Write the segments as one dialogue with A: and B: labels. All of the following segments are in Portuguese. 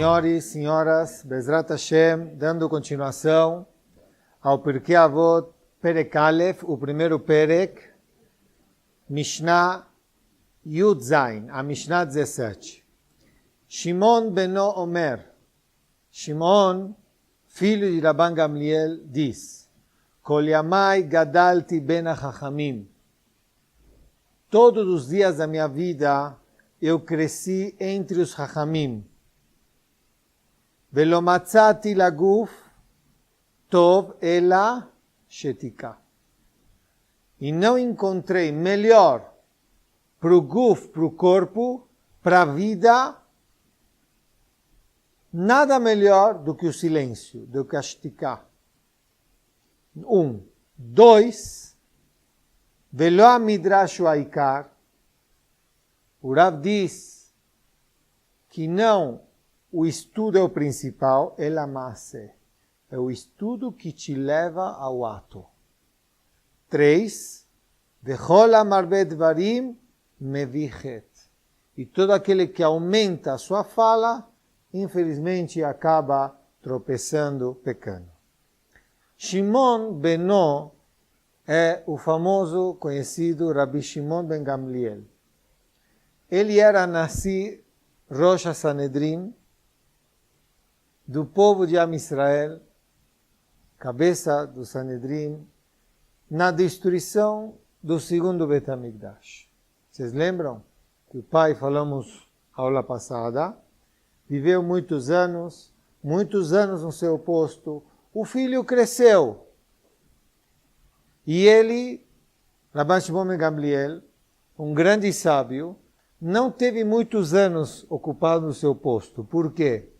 A: Senhores, senhoras, Bezrat Hashem, dando continuação ao Pirkei Avot, Perek Aleph, o primeiro Perek, Mishnah Yud Zayin, a Mishnah 17. Shimon beno Omer, Shimon, filho de Rabban Gamliel, diz: Kol yamai gadalti ben hachachamim. Todos os dias da minha vida eu cresci entre os hachamim. Velo matzati laguf tov ela shetika. E não encontrei melhor para o guf, para o corpo, para a vida, nada melhor do que o silêncio, do que a shtika. 1. 2. Velo midrash aikar. O Rav diz que não o estudo é o principal, é a masse. É o estudo que te leva ao ato. 3. Vechol amarbe dvarim mevichet. E todo aquele que aumenta a sua fala, infelizmente acaba tropeçando, pecando. Shimon beno é o famoso, conhecido Rabbi Shimon ben Gamliel. Ele era Nasi Rosh HaSanedrin, do povo de Am Israel, cabeça do Sanedrin, na destruição do segundo Bet HaMikdash. Vocês lembram que o pai, falamos aula passada, viveu muitos anos no seu posto, o filho cresceu. E ele, Rabban Shimon ben Gamliel, um grande sábio, não teve muitos anos ocupado no seu posto. Por quê?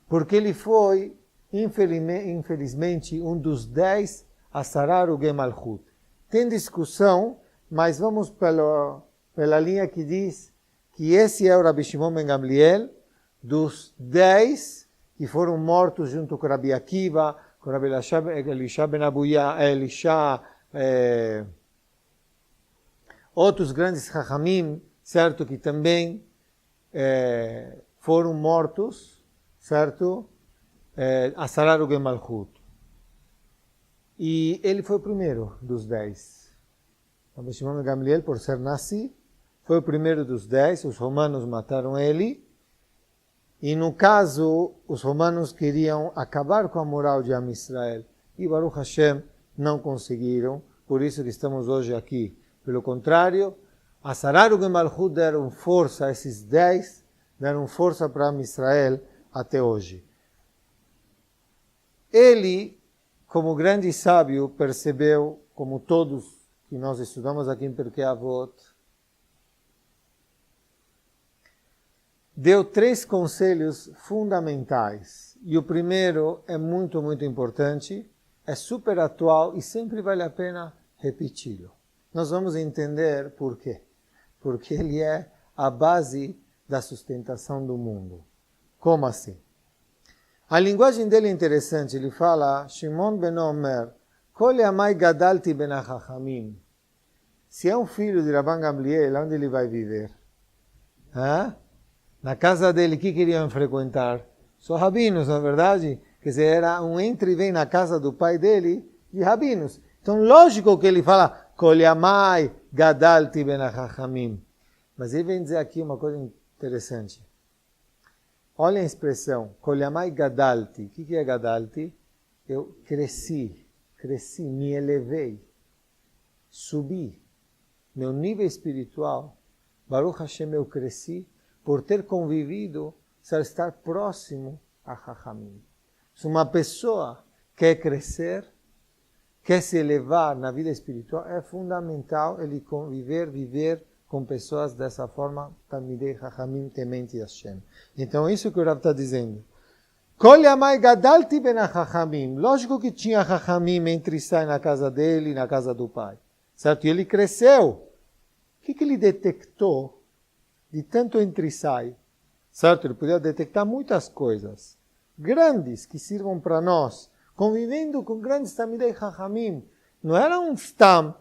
A: Porque ele foi, infelizmente, um dos 10 a sarar o Gemalchut. Tem discussão, mas vamos pela linha que diz que esse é o Rabbi Shimon ben Gamliel, dos 10 que foram mortos junto com Rabbi Akiva, com Rabbi Elisha ben Abuya, outros grandes Chachamim, certo, que também foram mortos, certo, a sarar o Gemalchut. E ele foi o primeiro dos 10. Rabbi Shimon ben Gamliel, por ser Nasi, foi o primeiro dos 10, os romanos mataram ele, e no caso, os romanos queriam acabar com a moral de Am Israel, e Baruch Hashem não conseguiram, por isso que estamos hoje aqui. Pelo contrário, a sarar o Gemalchut deram força, esses 10 deram força para Am Israel até hoje. Ele, como grande sábio, percebeu, como todos que nós estudamos aqui em Pirkei Avot, deu 3 conselhos fundamentais. E o primeiro é muito, muito importante, é super atual e sempre vale a pena repeti-lo. Nós vamos entender por quê. Porque ele é a base da sustentação do mundo. Como assim? A linguagem dele é interessante. Ele fala, Shimon ben Omer, Kol yamai gadalti ben hachachamim. Se é um filho de Rabban Gamliel, onde ele vai viver? Na casa dele, que queriam frequentar? Só rabinos, na verdade? Quer dizer, era um entre e vem na casa do pai dele de rabinos. Então, lógico que ele fala, Kol yamai gadalti ben hachachamim. Mas ele vem dizer aqui uma coisa interessante. Olha a expressão, Kol yamai gadalti. O que é gadalti? Eu cresci, me elevei, subi. Meu nível espiritual, Baruch Hashem, eu cresci por ter convivido, por estar próximo a Chachamim. Se uma pessoa quer crescer, quer se elevar na vida espiritual, é fundamental ele viver com pessoas dessa forma, Talmidei Chachamim, temente Hashem. Então, isso que o Rav está dizendo. Kol yamai gadalti ben hachachamim. Lógico que tinha Chachamim entre sai na casa dele e na casa do pai. Certo? E ele cresceu. O que ele detectou de tanto entre sai? Certo? Ele podia detectar muitas coisas grandes que sirvam para nós. Convivendo com grandes Talmidei Chachamim. Não era um stam.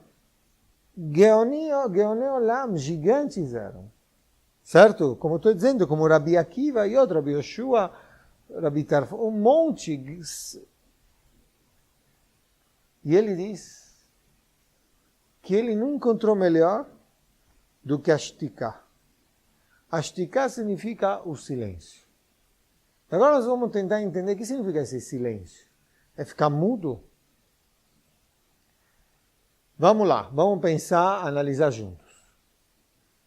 A: Geonei Olam, gigantes eram. Certo? Como estou dizendo, como Rabbi Akiva e outro, Rabbi Yoshua, Rabi Tarfon, um monte. E ele diz que ele não encontrou melhor do que a shtiká. A shtiká significa o silêncio. Agora nós vamos tentar entender o que significa esse silêncio. É ficar mudo? Vamos lá, vamos pensar, analisar juntos.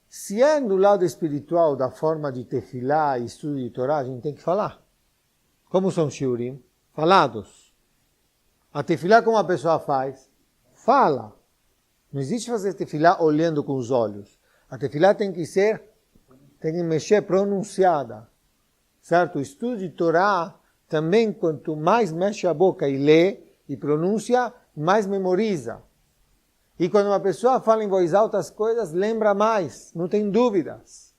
A: Se é no lado espiritual, da forma de tefilá e estudo de Torá, a gente tem que falar. Como são shiurim? Falados. A tefilá, como a pessoa faz? Fala. Não existe fazer tefilá olhando com os olhos. A tefilá tem que mexer pronunciada. Certo? O estudo de Torá, também, quanto mais mexe a boca e lê e pronuncia, mais memoriza. E quando uma pessoa fala em voz alta as coisas, lembra mais, não tem dúvidas.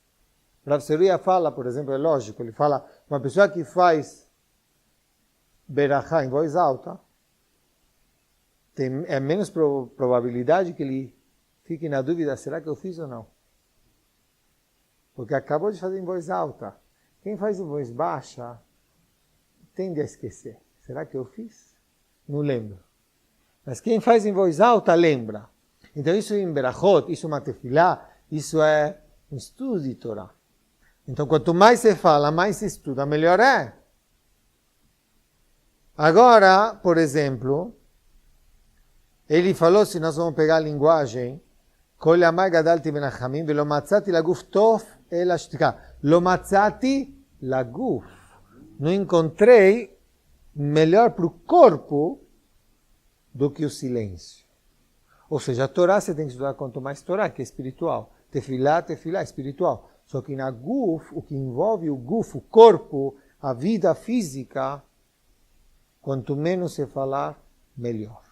A: Rav Seruia fala, por exemplo, é lógico, ele fala, uma pessoa que faz berachá em voz alta, é menos probabilidade que ele fique na dúvida, será que eu fiz ou não? Porque acabou de fazer em voz alta. Quem faz em voz baixa, tende a esquecer. Será que eu fiz? Não lembro. Mas quem faz em voz alta, lembra. Então isso é em berachot, isso é uma tefilá, isso é um estudo de Torá. Então quanto mais se fala, mais se estuda, melhor é. Agora, por exemplo, ele falou, se nós vamos pegar a linguagem, Kol yamai gadalti ben hachamim velo matzati laguf tov el hashtika. Lo matzati laguf. Não encontrei melhor para o corpo do que o silêncio. Ou seja, a Torá você tem que estudar quanto mais Torá, que é espiritual. Tefilá é espiritual. Só que na guf, o que envolve o guf, o corpo, a vida física, quanto menos se falar, melhor.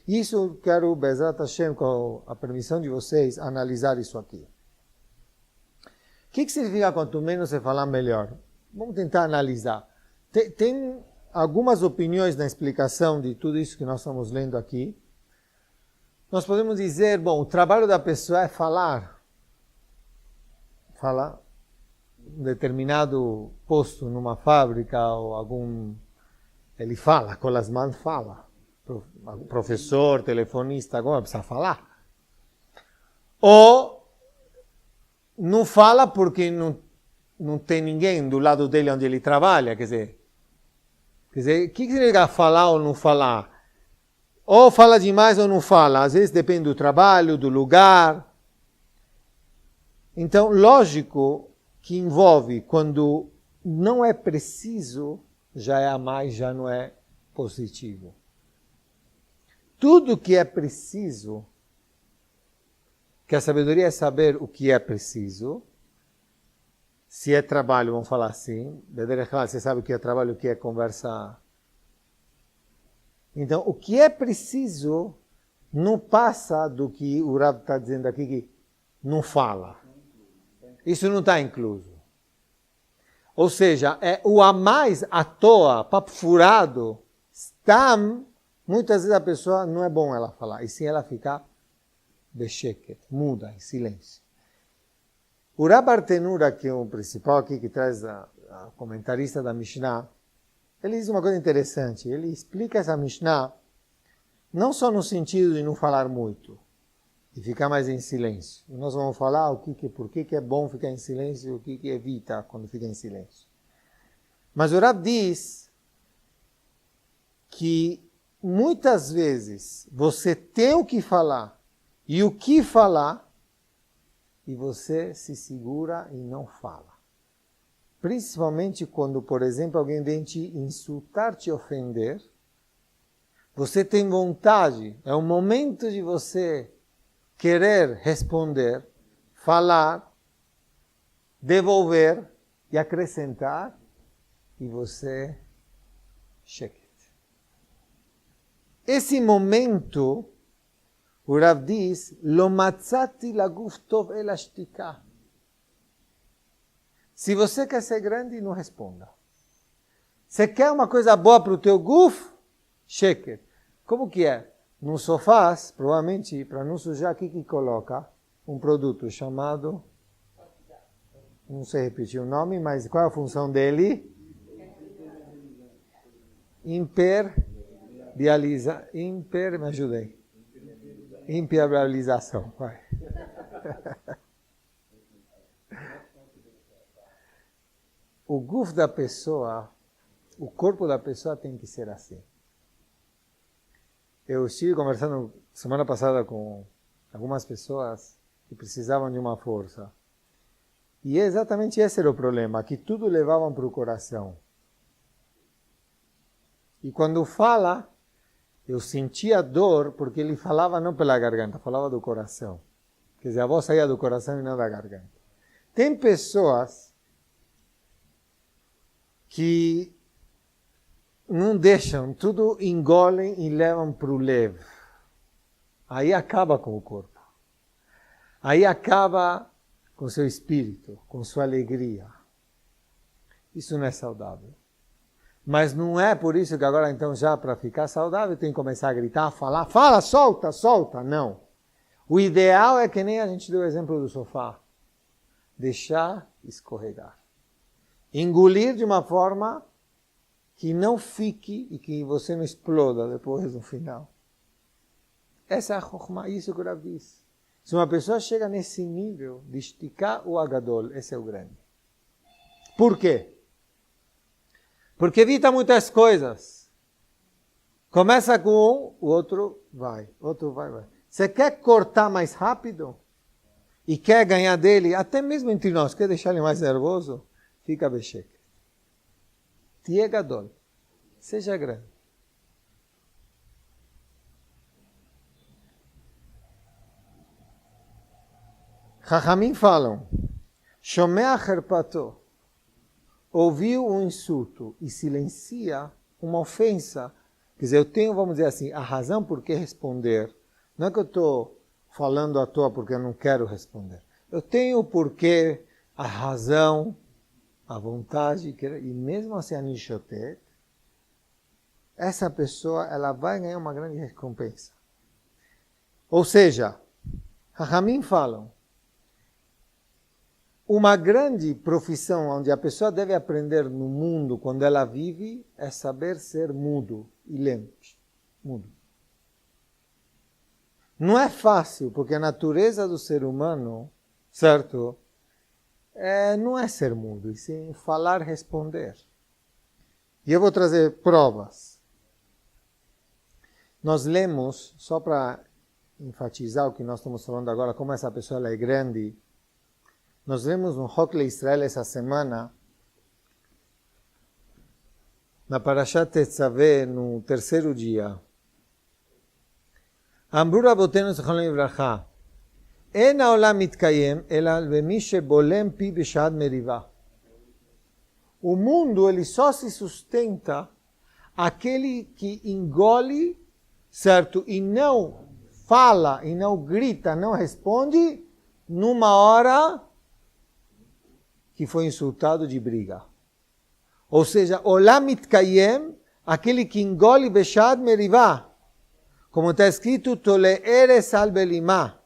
A: Isso eu quero, Bezrat Hashem, com a permissão de vocês, analisar isso aqui. O que significa quanto menos se falar, melhor? Vamos tentar analisar. Tem algumas opiniões na explicação de tudo isso que nós estamos lendo aqui. Nós podemos dizer, bom, o trabalho da pessoa é falar. Falar um determinado posto numa fábrica ou algum... Ele fala, com as mãos fala. Professor, telefonista, agora precisa falar. Ou não fala porque não tem ninguém do lado dele onde ele trabalha. Quer dizer, o que significa falar ou não falar? Ou fala demais ou não fala. Às vezes depende do trabalho, do lugar. Então, lógico que envolve quando não é preciso, já é a mais, já não é positivo. Tudo que é preciso, que a sabedoria é saber o que é preciso. Se é trabalho, vamos falar assim. Você sabe o que é trabalho, o que é conversa. Então, o que é preciso não passa do que o Rav está dizendo aqui, que não fala. Isso não está incluso. Ou seja, é o a mais à toa, papo furado, está... Muitas vezes a pessoa não é bom ela falar, e sim ela ficar besheket, muda, em silêncio. O Rav Artenura, que é o principal aqui, que traz a comentarista da Mishnah, ele diz uma coisa interessante. Ele explica essa Mishnah não só no sentido de não falar muito e ficar mais em silêncio. E nós vamos falar por que é bom ficar em silêncio e o que evita quando fica em silêncio. Mas o Rav diz que muitas vezes você tem o que falar e o que falar e você se segura e não fala. Principalmente quando, por exemplo, alguém vem te insultar, te ofender. Você tem vontade, é o momento de você querer responder, falar, devolver e acrescentar e você cheque. Esse momento, o Rav diz, lo matzati laguf tov el hashtika. Se você quer ser grande, não responda. Você quer uma coisa boa para o teu guf? Sheker. Como que é? No sofás, provavelmente, para não sujar, aqui que coloca um produto chamado, não sei repetir o nome, mas qual é a função dele? me ajudei. Impermeabilização, vai. O guf da pessoa, o corpo da pessoa tem que ser assim. Eu estive conversando semana passada com algumas pessoas que precisavam de uma força. E exatamente esse era o problema, que tudo levavam para o coração. E quando fala, eu sentia dor, porque ele falava não pela garganta, falava do coração. Quer dizer, a voz saía do coração e não da garganta. Tem pessoas que não deixam, tudo engolem e levam para o leve. Aí acaba com o corpo. Aí acaba com seu espírito, com sua alegria. Isso não é saudável. Mas não é por isso que agora, então, já para ficar saudável, tem que começar a gritar, falar, fala, solta, solta. Não. O ideal é que nem a gente deu o exemplo do sofá. Deixar escorregar. Engolir de uma forma que não fique e que você não exploda depois no final. Essa é a Chokhmah, isso que o Rav diz. Se uma pessoa chega nesse nível de esticar o agadol, esse é o grande. Por quê? Porque evita muitas coisas. Começa com um, o outro vai. Você quer cortar mais rápido? E quer ganhar dele, até mesmo entre nós, quer deixar ele mais nervoso? Fica bexeque. Tie gadol. Seja grande. Chachamim falam, Shomea Herpato, ouviu um insulto e silencia uma ofensa. Quer dizer, eu tenho, vamos dizer assim, a razão por que responder. Não é que eu estou falando à toa porque eu não quero responder. Eu tenho o porquê, a razão, a vontade, e mesmo assim a nishotet, essa pessoa ela vai ganhar uma grande recompensa. Ou seja, Chachamim falam, uma grande profissão onde a pessoa deve aprender no mundo quando ela vive é saber ser mudo e lento. Mudo. Não é fácil, porque a natureza do ser humano, certo? Não é ser mudo, e sim falar, responder. E eu vou trazer provas. Nós lemos, só para enfatizar o que nós estamos falando agora, como essa pessoa ela é grande. Nós lemos no Hokle Israel essa semana, na Parashat Tetzaveh, no terceiro dia. Amru Rabotenu Zichrono Livracha, En haolam mitkayem ela bemi shebolem pi b'sha'at merivah. O mundo ele só se sustenta aquele que engole, certo? E não fala, e não grita, não responde, numa hora que foi insultado de briga. Ou seja, Olam mitkayem, aquele que engole b'sha'at merivah. Como está escrito, Tole eres al belimah.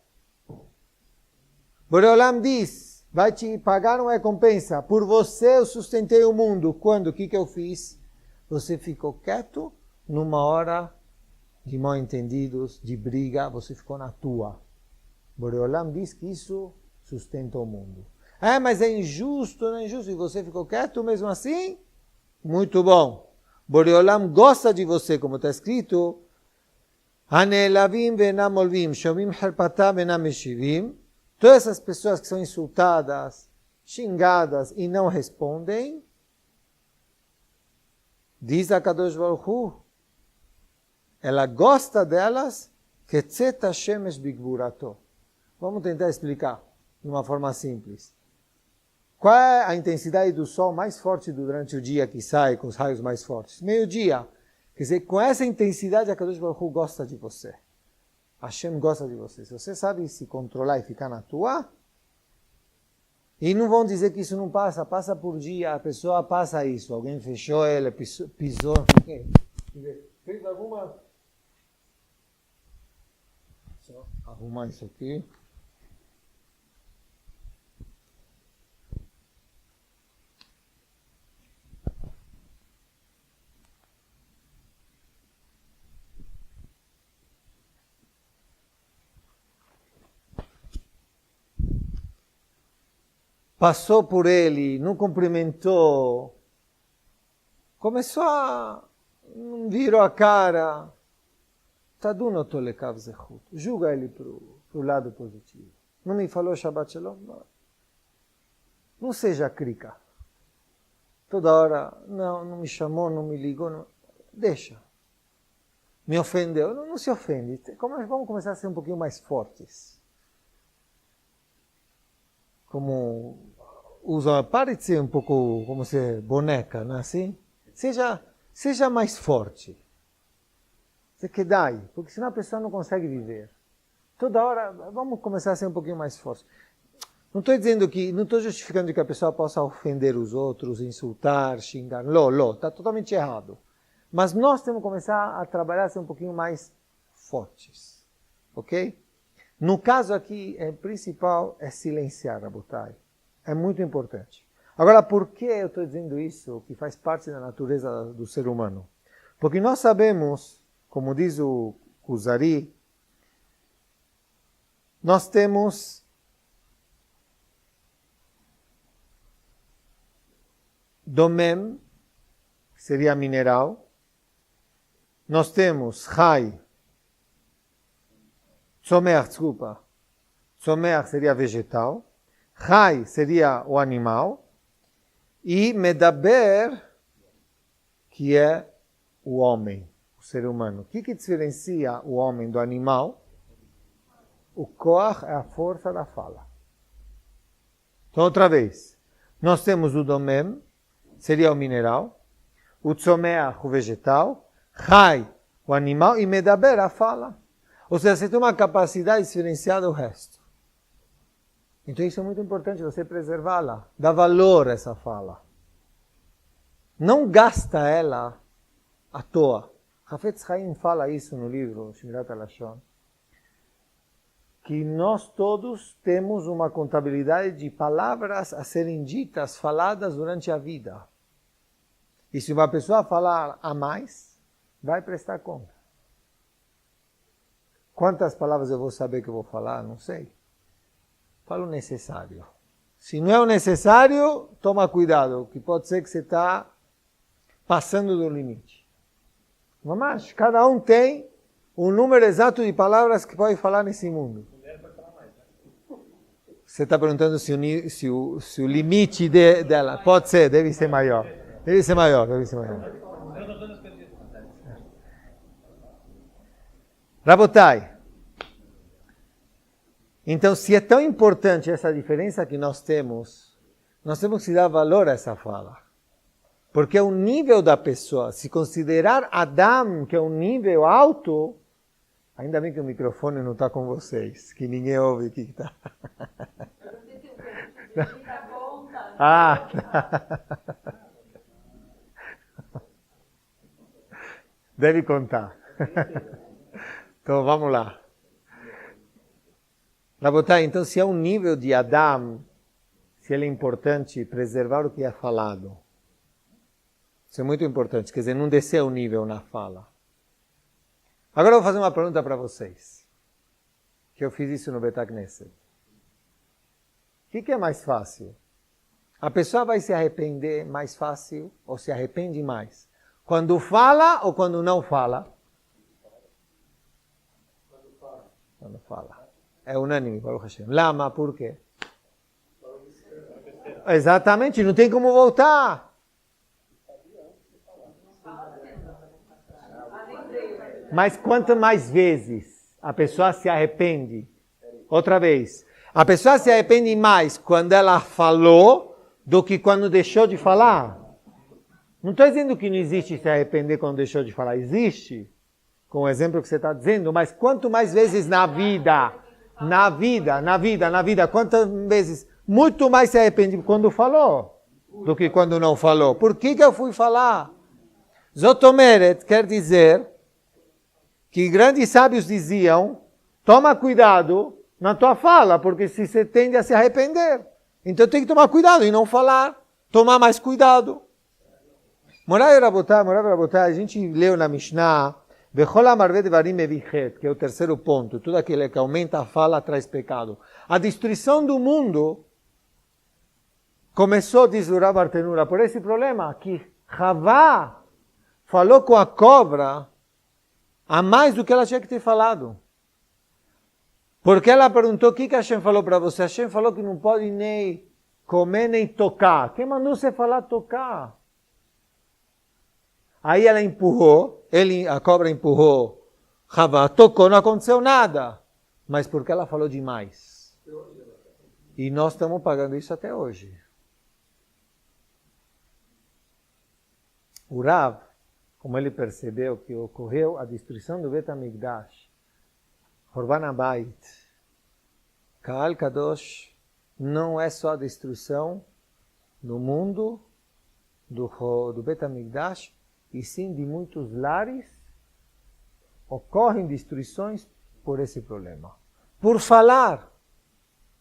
A: Boreolam diz, vai te pagar uma recompensa. Por você eu sustentei o mundo. Quando? O que eu fiz? Você ficou quieto numa hora de mal-entendidos, de briga, você ficou na tua. Boreolam diz que isso sustenta o mundo. Mas é injusto, não é injusto. E você ficou quieto mesmo assim? Muito bom. Boreolam gosta de você, como está escrito. Hanelavim venam olvim, shomim herpatá venam meshivim. Todas essas pessoas que são insultadas, xingadas e não respondem, diz a Kadosh Baruch Hu, ela gosta delas, ketzet hashemesh bigvurato. Vamos tentar explicar de uma forma simples. Qual é a intensidade do sol mais forte durante o dia que sai com os raios mais fortes? Meio-dia. Quer dizer, com essa intensidade a Kadosh Baruch Hu gosta de você. Hashem gosta de você. Se você sabe se controlar e ficar na tua, e não vão dizer que isso não passa, passa por dia, a pessoa passa isso. Alguém fechou ele, pisou, fez alguma... Só arrumar isso aqui. passou por ele, não cumprimentou, começou a... virou a cara. Tadu no tolekav zechut. Julga ele para o lado positivo. Não me falou Shabbat Shalom? Não seja crika. Toda hora, não me chamou, não me ligou. Não. Deixa. Me ofendeu. Não se ofende. Vamos começar a ser um pouquinho mais fortes. Como usa, pare de ser um pouco como ser boneca, não é assim? Seja mais forte. Você que dá, porque senão a pessoa não consegue viver. Toda hora, vamos começar a ser um pouquinho mais forte. Não estou justificando que a pessoa possa ofender os outros, insultar, xingar. Está totalmente errado. Mas nós temos que começar a trabalhar a ser um pouquinho mais fortes. Ok? No caso aqui, o principal é silenciar, Rabotai. É muito importante. Agora, por que eu estou dizendo isso, que faz parte da natureza do ser humano? Porque nós sabemos, como diz o Kuzari, nós temos domem, que seria mineral. Nós temos chai, tzomer, desculpa. Tzomer seria vegetal. Chai seria o animal. E medaber, que é o homem, o ser humano. O que diferencia o homem do animal? O koach é a força da fala. Então, outra vez. Nós temos o domem, seria o mineral. O tzomeach, o vegetal. Chai, o animal. E medaber, a fala. Ou seja, você tem uma capacidade diferenciada do resto. Então isso é muito importante, você preservá-la. Dá valor a essa fala. Não gasta ela à toa. Hafetz Haim fala isso no livro Shmirat HaLashon. Que nós todos temos uma contabilidade de palavras a serem ditas, faladas durante a vida. E se uma pessoa falar a mais, vai prestar conta. Quantas palavras eu vou saber que eu vou falar? Não sei. Fala o necessário. Se não é o necessário, toma cuidado, que pode ser que você está passando do limite. Mas cada um tem um número exato de palavras que pode falar nesse mundo. Você está perguntando se o limite dela pode ser, deve ser maior. Deve ser maior. Rabotai. Então, se é tão importante essa diferença que nós temos que dar valor a essa fala. Porque é o nível da pessoa. Se considerar Adam, que é um nível alto, ainda bem que o microfone não está com vocês, que ninguém ouve o que está. Deve contar. Então, vamos lá. Rabotai, então se é um nível de Adam, se ele é importante preservar o que é falado. Isso é muito importante, quer dizer, não descer o nível na fala. Agora eu vou fazer uma pergunta para vocês, que eu fiz isso no Beit Knesset. O que é mais fácil? A pessoa vai se arrepender mais fácil ou se arrepende mais? Quando fala ou quando não fala? Quando fala. É unânime, Baruch Hashem. Lama, por quê? Exatamente, não tem como voltar. Mas quanto mais vezes a pessoa se arrepende? Outra vez. A pessoa se arrepende mais quando ela falou do que quando deixou de falar. Não estou dizendo que não existe se arrepender quando deixou de falar. Existe, com o exemplo que você está dizendo, mas quanto mais vezes na vida, quantas vezes, muito mais se arrepende quando falou do que quando não falou. Por que eu fui falar? Zotomeret quer dizer que grandes sábios diziam, toma cuidado na tua fala, porque se você tende a se arrepender. Então tem que tomar cuidado e não falar, tomar mais cuidado. Morai Rabotai, a gente leu na Mishnah, que é o terceiro ponto, tudo aquilo que aumenta a fala traz pecado. A destruição do mundo Começou, diz o Rav Bartenura, por esse problema que Havá falou com a cobra a mais do que ela tinha que ter falado. Porque ela perguntou, o que Hashem falou para você? Hashem falou que não pode nem comer nem tocar. Quem mandou você falar tocar? Aí ela empurrou, a cobra empurrou, Havá tocou, não aconteceu nada. Mas porque ela falou demais. E nós estamos pagando isso até hoje. O Rav, como ele percebeu que ocorreu a destruição do Bet HaMikdash, Horban Abayit, Kaal Kadosh, não é só a destruição no mundo do Bet HaMikdash, e sim de muitos lares, ocorrem destruições por esse problema. Por falar,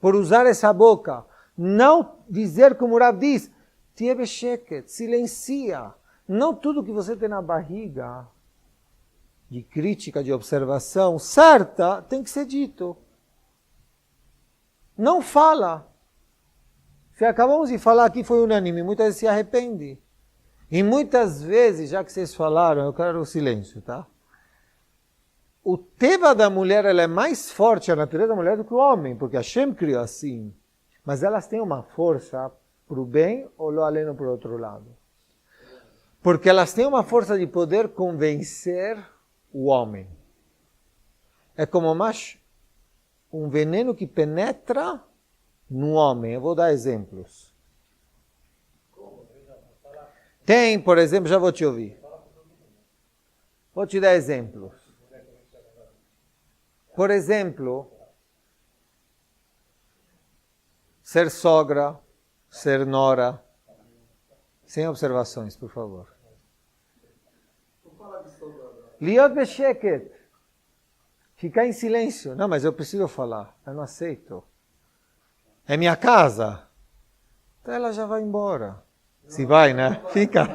A: por usar essa boca, não dizer como o Rav diz, Tia Besheket, silencia. Não tudo que você tem na barriga, de crítica, de observação, certa, tem que ser dito. Não fala. Se acabamos de falar aqui foi unânime, muitas vezes se arrepende. E muitas vezes, já que vocês falaram, eu quero o silêncio, tá? O teva da mulher, ela é mais forte, a natureza da mulher, do que o homem, porque Hashem criou assim. Mas elas têm uma força para o bem ou lo aleno para o outro lado. Porque elas têm uma força de poder convencer o homem. É como mais um veneno que penetra no homem. Eu vou dar exemplos. Tem, por exemplo, já vou te ouvir. Vou te dar exemplos. Por exemplo, ser sogra, ser nora. Sem observações, por favor. Liot besheket. Ficar em silêncio. Não, mas eu preciso falar. Eu não aceito. É minha casa. Então ela já vai embora. Se vai, né? Fica.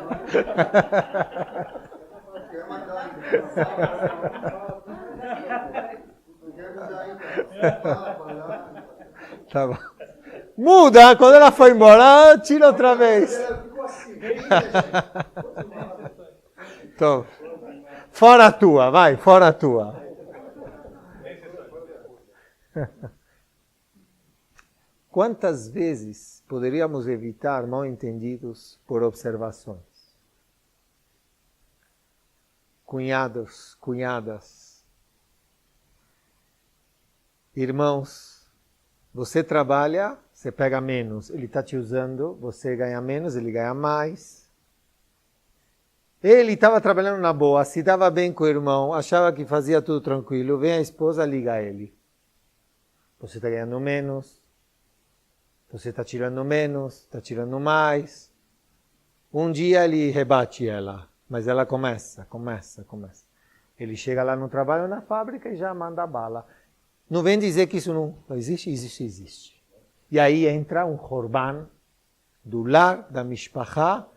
A: Tá bom. Muda, quando ela foi embora, tira outra vez. Então, fora a tua, vai, fora a tua. Quantas vezes poderíamos evitar mal-entendidos por observações? Cunhados, cunhadas, irmãos, você trabalha, você pega menos, ele está te usando, você ganha menos, ele ganha mais. Ele estava trabalhando na boa, se dava bem com o irmão, achava que fazia tudo tranquilo, vem a esposa, liga a ele. Você está ganhando menos, você está tirando menos, está tirando mais. Um dia ele rebate ela, mas ela começa. Ele chega lá no trabalho, na fábrica e já manda bala. Não vem dizer que isso não existe. E aí entra um Horban do lar, da Mishpachá,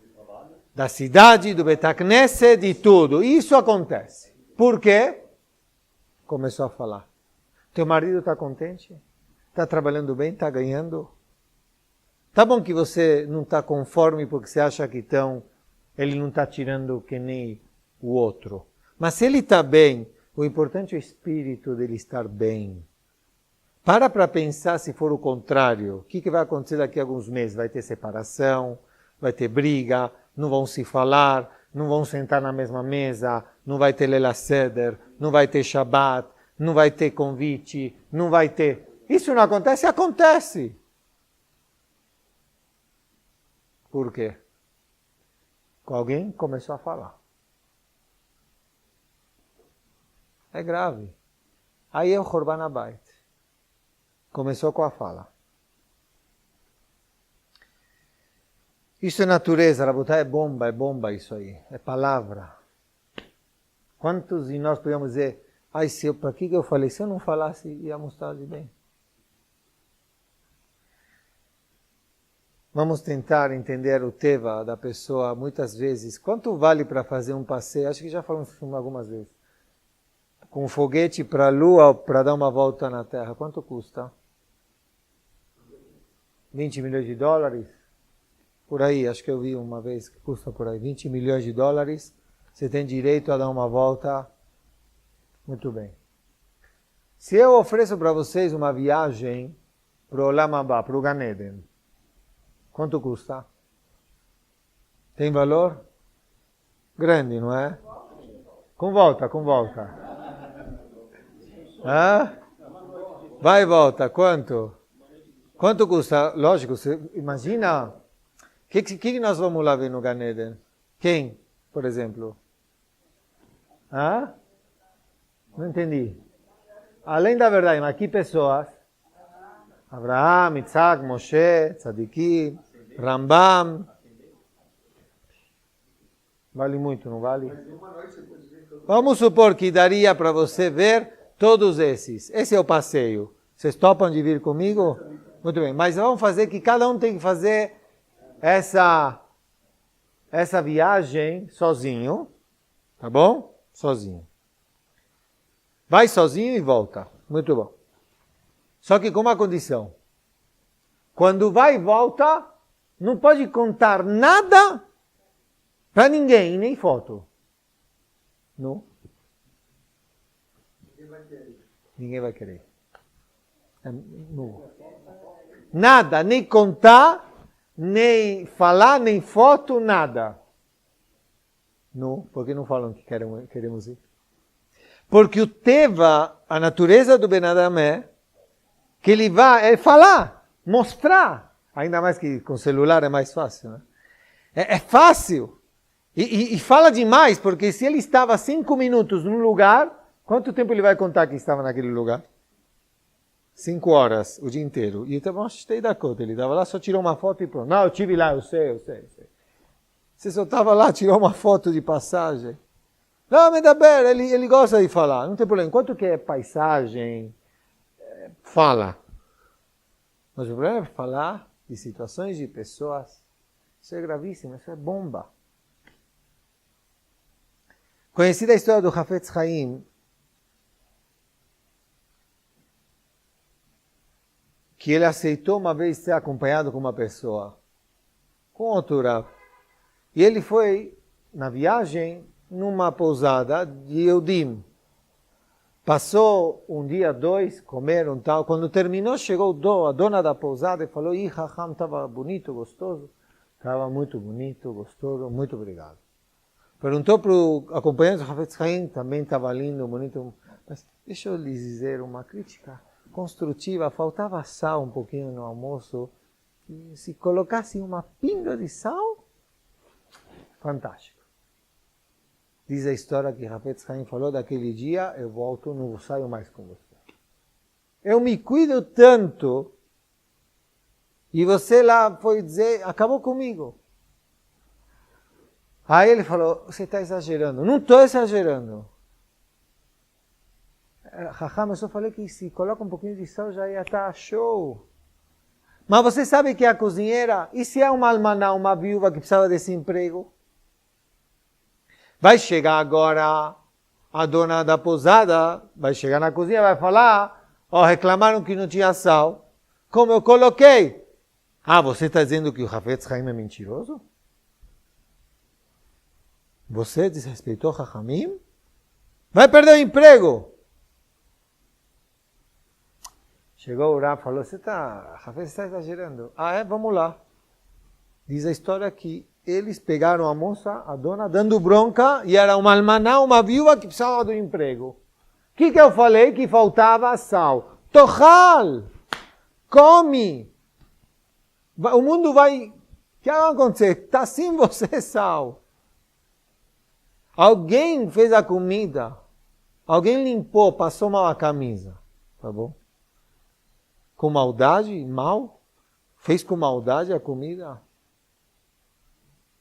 A: da cidade, do Betacneset, de tudo. Isso acontece. Por quê? Começou a falar. Teu marido está contente? Está trabalhando bem? Está ganhando? Tá bom que você não está conforme porque você acha que ele não está tirando que nem o outro. Mas se ele está bem, o importante é o espírito dele estar bem. Para pensar se for o contrário. O que vai acontecer daqui a alguns meses? Vai ter separação, vai ter briga, não vão se falar, não vão sentar na mesma mesa, não vai ter Lela Seder, não vai ter Shabbat, não vai ter convite, não vai ter... Isso não acontece? Acontece. Por quê? Alguém começou a falar. É grave. Aí é o Horban Abayit. Começou com a fala. Isso é natureza, Rabotai, é bomba isso aí. É palavra. Quantos de nós podemos dizer, para que eu falei? Se eu não falasse, íamos estar de bem. Vamos tentar entender o teva da pessoa muitas vezes. Quanto vale para fazer um passeio? Acho que já falamos algumas vezes. Com um foguete para a Lua, para dar uma volta na Terra. Quanto custa? 20 milhões de dólares? por aí, acho que eu vi uma vez que custa por aí $20 milhões. Você tem direito a dar uma volta. Muito bem. Se eu ofereço para vocês uma viagem para o Olam Haba, para o Gan Eden, quanto custa? Tem valor? Grande, não é? Com volta. Hã? Vai e volta, quanto? Quanto custa? Lógico, você imagina. O que nós vamos lá ver no Gan Eden? Quem, por exemplo? Hã? Não entendi. Além da verdade, mas que pessoas? Abraham, Isaac, Moshe, Tzadikim, Rambam. Vale muito, não vale? Vamos supor que daria para você ver todos esses. Esse é o passeio. Vocês topam de vir comigo? Muito bem, mas vamos fazer que cada um tem que fazer essa viagem sozinho. Tá bom? Sozinho. Vai sozinho e volta. Muito bom. Só que com uma condição. Quando vai e volta, não pode contar nada para ninguém, nem foto. Não? Ninguém vai querer. Não. Nada, nem contar, nem falar, nem foto, nada. Não, porque não falam que queremos ir. Porque o Teva, a natureza do Ben Adam é que ele vai falar, mostrar. Ainda mais que com celular é mais fácil, né? É fácil. E fala demais, porque se ele estava 5 minutos num lugar, quanto tempo ele vai contar que estava naquele lugar? 5 horas, o dia inteiro. E então, gostei da conta. Ele estava lá, só tirou uma foto e pronto. Não, eu estive lá, eu sei. Você só estava lá, tirou uma foto de passagem. Não, Medaber, ele gosta de falar, não tem problema. Enquanto que é paisagem, fala. Mas o problema é falar de situações de pessoas. Isso é gravíssimo, isso é bomba. Conhecida a história do Hafetz Haim, que ele aceitou uma vez ser acompanhado com uma pessoa, com outro Rav. E ele foi, na viagem, numa pousada de Eudim. Passou um dia, 2, comeram tal. Quando terminou, chegou a dona da pousada e falou, Hacham, estava bonito, gostoso. Estava muito bonito, gostoso, muito obrigado. Perguntou para o acompanhante do Hafetz Haim, também estava lindo, bonito. Mas deixa eu lhes dizer uma crítica construtiva. Faltava sal um pouquinho no almoço. E se colocasse uma pinga de sal, fantástico. Diz a história que Hafetz Haim falou, daquele dia eu volto, não saio mais com você. Eu me cuido tanto, e você lá foi dizer, acabou comigo. Aí ele falou, você está exagerando. Não estou exagerando. Raham, eu só falei que se coloca um pouquinho de sal já ia estar show. Mas você sabe que a cozinheira, e se é uma almaná, uma viúva que precisava desse emprego? Vai chegar agora a dona da pousada, vai chegar na cozinha, vai falar, reclamaram que não tinha sal. Como eu coloquei? Você está dizendo que o Hafetz Haim é mentiroso? Você desrespeitou Chachamim? Vai perder o emprego. Chegou o Rav e falou, Hafetz está exagerando. Vamos lá. Diz a história que eles pegaram a moça, a dona, dando bronca, e era uma almaná, uma viúva que precisava do emprego. O que eu falei? Que faltava sal. Tochal! Come! O mundo vai... O que vai acontecer? Está sem você sal. Alguém fez a comida, alguém limpou, passou mal a camisa, tá bom? Com maldade, mal, fez com maldade a comida,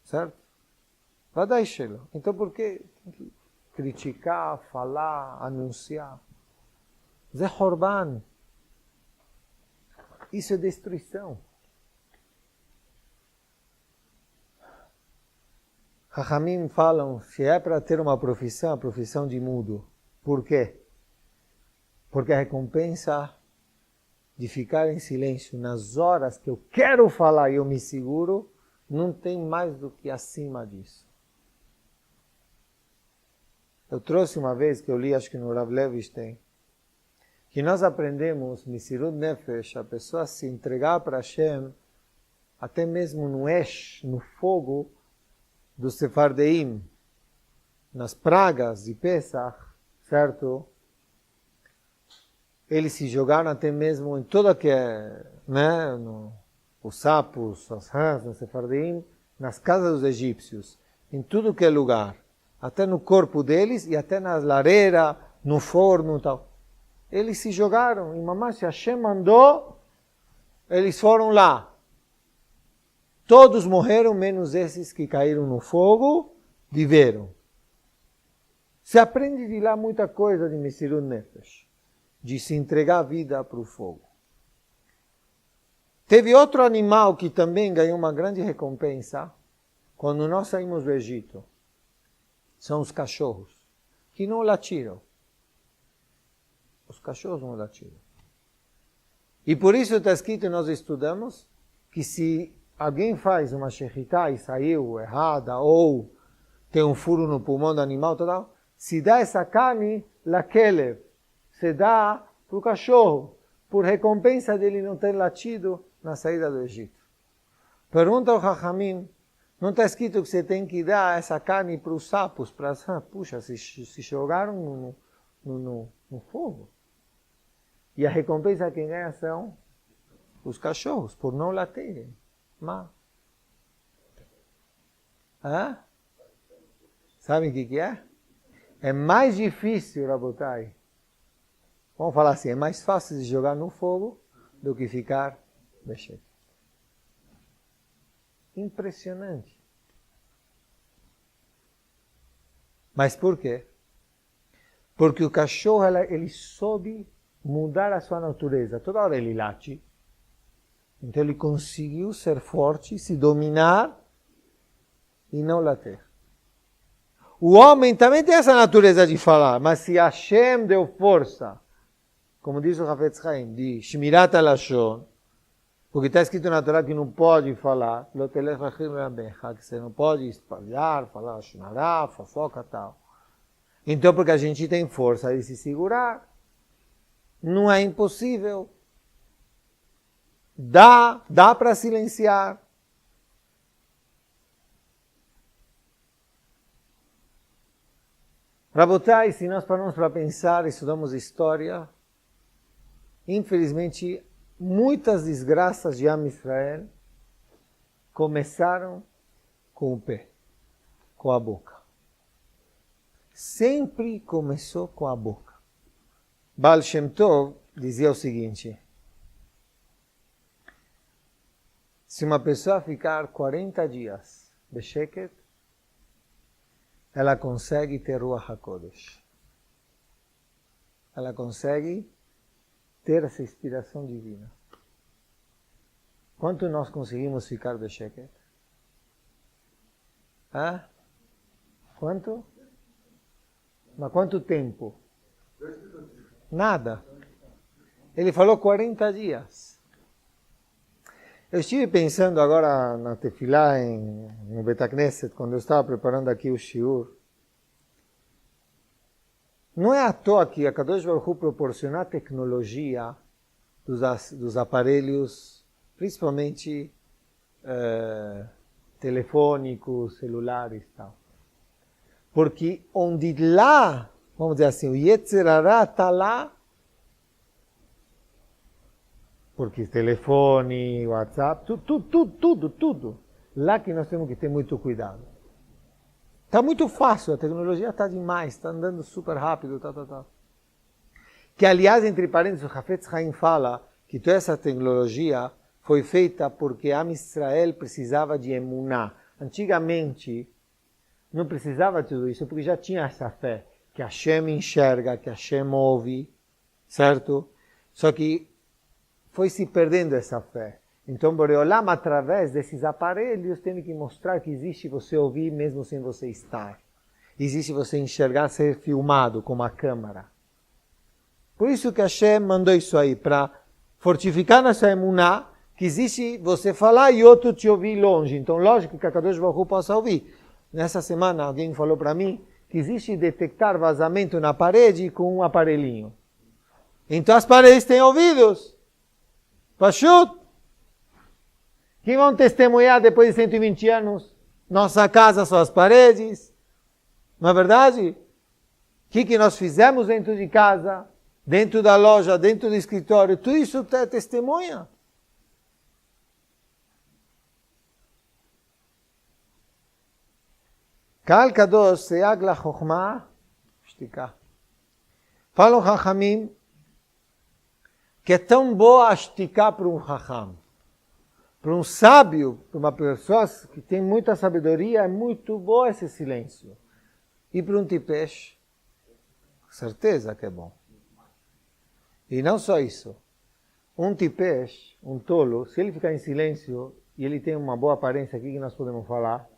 A: certo? Vai dar Shelo. Então por que tem que criticar, falar, anunciar? Zé Horban. Isso é destruição. Chachamim falam, se é para ter uma profissão, a profissão de mudo. Por quê? Porque a recompensa de ficar em silêncio nas horas que eu quero falar e eu me seguro, Não tem mais do que acima disso. Eu trouxe uma vez, que eu li, acho que no Rav Levinstein, que nós aprendemos, Mesirut Nefesh, a pessoa se entregar para Hashem, até mesmo no Esh, no fogo do Sefardeim, nas pragas de Pesach, certo? Eles se jogaram até mesmo em toda que é, né, os sapos, as rãs, no Sefardeim, nas casas dos egípcios, em tudo que é lugar, até no corpo deles e até na lareira, no forno e tal. Eles se jogaram e Mamash Hashem mandou, eles foram lá. Todos morreram, menos esses que caíram no fogo, viveram. Se aprende de lá muita coisa de Mesirut Nefesh, de se entregar a vida para o fogo. Teve outro animal que também ganhou uma grande recompensa quando nós saímos do Egito. São os cachorros, que não latiram. Os cachorros não latiram. E por isso está escrito, e nós estudamos, que se alguém faz uma shechitá e saiu errada, ou tem um furo no pulmão do animal, tal, se dá essa carne, lakelev, se dá para o cachorro, por recompensa dele não ter latido na saída do Egito. Pergunta ao Chachamim, não está escrito que você tem que dar essa carne para os sapos, puxa, se jogaram no fogo. E a recompensa quem ganha são os cachorros, por não latirem. Mas, sabem o que é? É mais difícil, Rabotai. Vamos falar assim, é mais fácil de jogar no fogo do que ficar mexendo. Impressionante. Mas por quê? Porque o cachorro, ele soube mudar a sua natureza. Toda hora ele late. Então ele conseguiu ser forte, se dominar e não latir. O homem também tem essa natureza de falar, mas se Hashem deu força, como diz o Hafetz Haim, de Shmirat HaLashon, porque está escrito na Torá que não pode falar, que você não pode espalhar, falar Shonará, fofoca e tal. Então, porque a gente tem força de se segurar, não é impossível. Dá para silenciar. Rabotai, se nós paramos para pensar e estudamos história, infelizmente, muitas desgraças de Am Israel começaram com o pé, com a boca. Sempre começou com a boca. Baal Shem Tov dizia o seguinte: se uma pessoa ficar 40 dias besheket, ela consegue ter Ruach HaKodesh. Ela consegue ter essa inspiração divina. Quanto nós conseguimos ficar besheket? Quanto? Mas quanto tempo? Nada. Ele falou 40 dias. Eu estive pensando agora na Tefilá, no Bet HaKnesset, quando eu estava preparando aqui o Shiur. Não é à toa que a Kadosh Baruch Hu proporcionar tecnologia dos aparelhos, principalmente telefônicos, celulares e tal. Porque onde lá, vamos dizer assim, o Yetzer Hara está lá, porque telefone, WhatsApp, tudo. Lá que nós temos que ter muito cuidado. Está muito fácil, a tecnologia está demais, está andando super rápido, tal. Que, aliás, entre parênteses, o Hafetz Haim fala que toda essa tecnologia foi feita porque Am Israel precisava de emuná. Antigamente, não precisava de tudo isso, porque já tinha essa fé, que Hashem enxerga, que Hashem ouve, certo? Só que foi se perdendo essa fé. Então, Boreolam, através desses aparelhos, tem que mostrar que existe você ouvir mesmo sem você estar. Existe você enxergar, ser filmado com uma câmera. Por isso que Hashem mandou isso aí, para fortificar nossa emuná, que existe você falar e outro te ouvir longe. Então, lógico que a Kadosh Baruch Hu possa ouvir. Nessa semana, alguém falou para mim que existe detectar vazamento na parede com um aparelhinho. Então, as paredes têm ouvidos. Pachut. Quem vão testemunhar depois de 120 anos? Nossa casa são as paredes. Não é verdade? O que nós fizemos dentro de casa, dentro da loja, dentro do escritório, tudo isso é testemunha. Kal Kadosh Seag la Chokhmah Shtika. Falam Chachamim que é tão boa a Shtika para um Chacham. Para um sábio, para uma pessoa que tem muita sabedoria, é muito boa esse silêncio. E para um tipesh, certeza que é bom. E não só isso. Um tipesh, um tolo, se ele ficar em silêncio e ele tem uma boa aparência, aqui que nós podemos falar,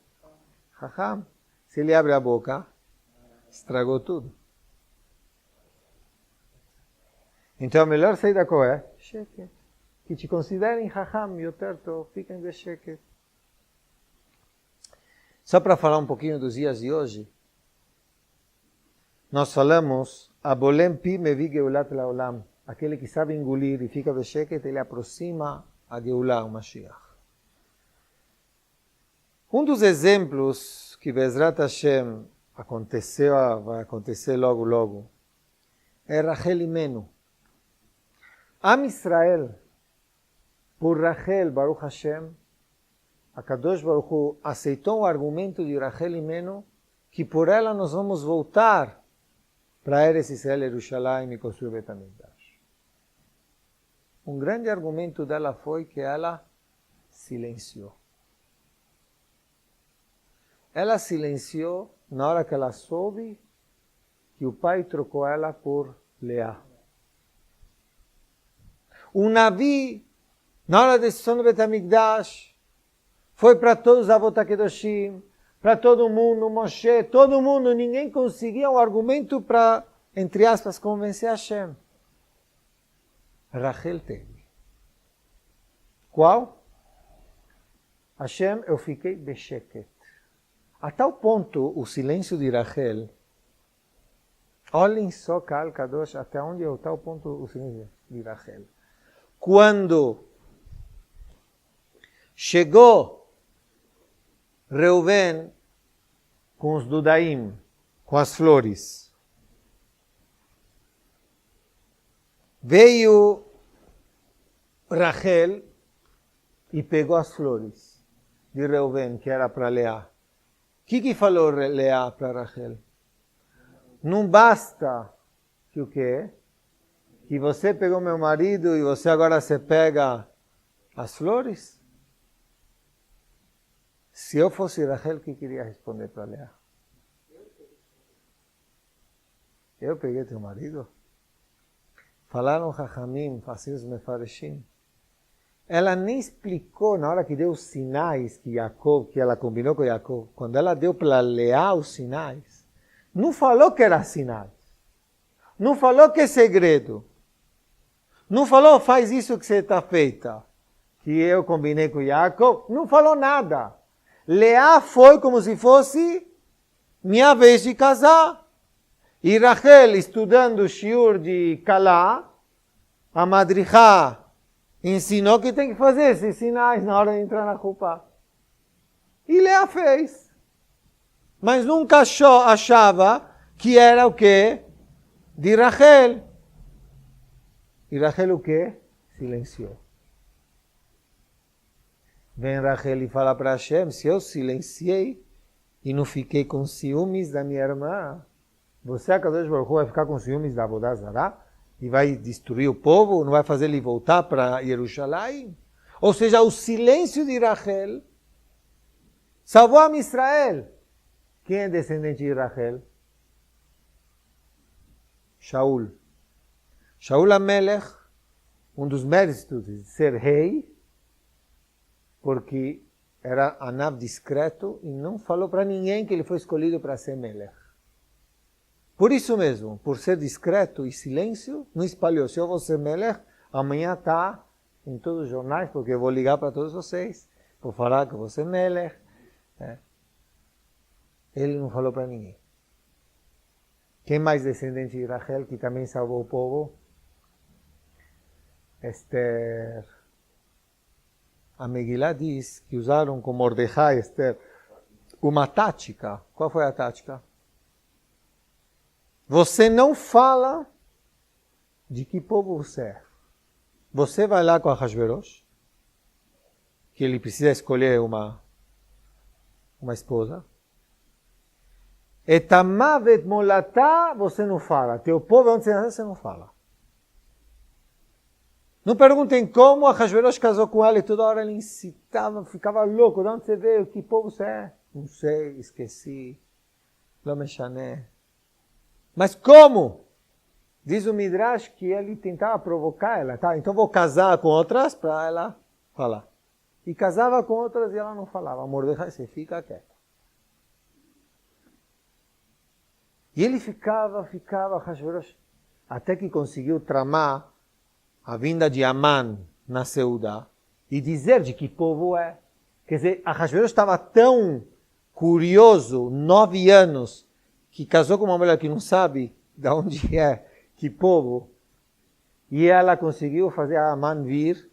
A: Chacham, se ele abre a boca, estragou tudo. Então a melhor saída qual é? Sheket. Que te considerem Chacham, Yoterto, fiquem de Sheket. Só para falar um pouquinho dos dias de hoje, nós falamos, Abolem pi mevi geulat laolam. Aquele que sabe engolir e fica de Sheket, ele aproxima a Geulah, o Mashiach. Um dos exemplos que Bezrat Hashem vai acontecer logo, é Rachel Imenu. Am Israel, por Rachel, Baruch Hashem, a Kadosh Baruch Hu aceitou o argumento de Rachel Imenu, que por ela nós vamos voltar para Eretz Israel, Jerusalém e construir Bet HaMikdash. Um grande argumento dela foi que ela silenciou. Ela silenciou na hora que ela soube que o pai trocou ela por Leá. O Navi, na hora da decisão do Bet HaMikdash, foi para todos os Avot HaKedoshim, para todo mundo, Moshe, todo mundo, ninguém conseguia um argumento para, entre aspas, convencer Hashem. Rachel teve. Qual? Hashem, eu fiquei besheket. A tal ponto, o silêncio de Rachel, olhem só, Kal Kadosh, até onde é o tal ponto o silêncio de Rachel. Quando chegou Reuven com os Dudaim, com as flores, veio Rachel e pegou as flores de Reuven, que era para Leá. O que falou Leá para Rachel? Não basta que o quê? Que você pegou meu marido e você agora se pega as flores? Se eu fosse Rachel, o que queria responder para Leá? Eu peguei teu marido? Falaram Chachamim, assim os Mefareshim. Ela nem explicou na hora que deu os sinais que ela combinou com Jacob. Quando ela deu para Leá os sinais, não falou que era sinais. Não falou que é segredo. Não falou, faz isso que você está feita. Que eu combinei com Jacob. Não falou nada. Leá foi como se fosse minha vez de casar. E Rachel, estudando o shiur de Kalá, a madrichá, ensinou que tem que fazer esses sinais na hora de entrar na roupa. E Leá fez. Mas nunca achava que era o quê? De Rachel. E Rachel o quê? Silenciou. Vem Rachel e fala para Hashem, se eu silenciei e não fiquei com ciúmes da minha irmã, você, a Kadosh Baruch Hu, vai ficar com ciúmes da Avodah Zará? E vai destruir o povo? Não vai fazer ele voltar para Jerusalém? Ou seja, o silêncio de Rachel salvou a Israel. Quem é descendente de Rachel? Shaul. Shaul HaMelech, um dos méritos de ser rei, porque era Anav discreto e não falou para ninguém que ele foi escolhido para ser Melech. Por isso mesmo, por ser discreto e silêncio, não espalhou. Se eu vou ser Melech, amanhã está em todos os jornais, porque eu vou ligar para todos vocês, vou falar que você é Melech. Ele não falou para ninguém. Quem mais descendente de Rachel, que também salvou o povo? Esther. A Megillah diz que usaram com Mordecai, Esther, uma tática. Qual foi a tática? Você não fala de que povo você é. Você vai lá com Ahasverosh, que ele precisa escolher uma esposa. Etamavet molatá, você não fala. Teu povo, onde você não fala. Não perguntem como Ahasverosh casou com ela e toda hora ele incitava, ficava louco. De onde você veio? Que povo você é? Não sei, esqueci. Não me chané. Mas como? Diz o Midrash que ele tentava provocar ela. Tá, então vou casar com outras para ela falar. E casava com outras e ela não falava. Mordecai, você fica quieto. E ele ficava, Ahasverosh, até que conseguiu tramar a vinda de Amã na Seudá e dizer de que povo é. Quer dizer, Ahasverosh estava tão curioso, 9 anos, que casou com uma mulher que não sabe de onde é, que povo, e ela conseguiu fazer a Amã vir,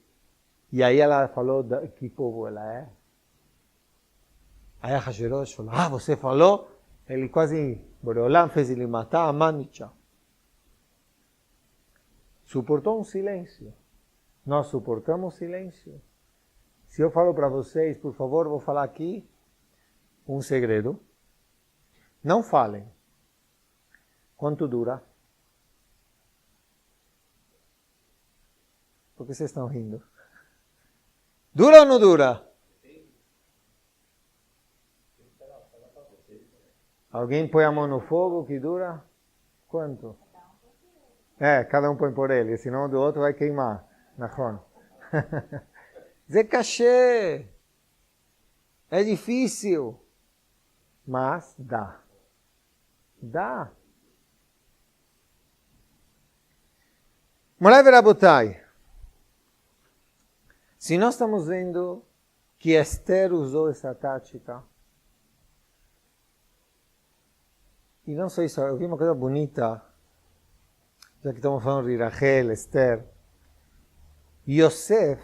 A: e aí ela falou de que povo ela é. Aí Ahasverosh falou, você falou? Ele quase, Boreolam fez ele matar Amã e tchau. Suportou um silêncio. Nós suportamos silêncio. Se eu falo para vocês, por favor, vou falar aqui um segredo. Não falem. Quanto dura? Por que vocês estão rindo? Dura ou não dura? Alguém põe a mão no fogo que dura? Quanto? Cada um põe por ele, senão do outro vai queimar. Nachon. Zé cachê. É difícil. Mas dá. Dá. Morai Verabotai. Se nós estamos vendo que Esther usou essa tática, e não só isso, eu vi uma coisa bonita, já que estamos falando de Rachel, Esther, Yosef,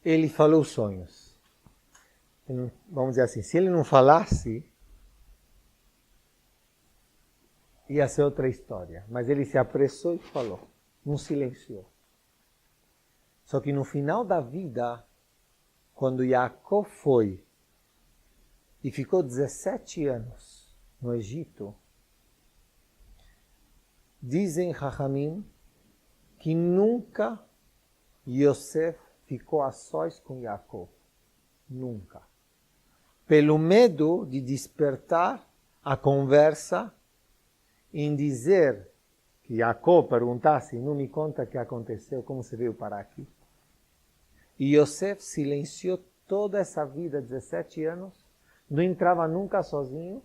A: ele falou os sonhos. Vamos dizer assim, se ele não falasse, ia ser outra história. Mas ele se apressou e falou, não silenciou. Só que no final da vida, quando Jacob foi e ficou 17 anos no Egito, dizem Chachamim que nunca Yosef ficou a sós com Jacob. Nunca. Pelo medo de despertar a conversa em dizer que Jacob perguntasse, não me conta o que aconteceu, como você veio parar aqui. E Yosef silenciou toda essa vida, 17 anos, não entrava nunca sozinho,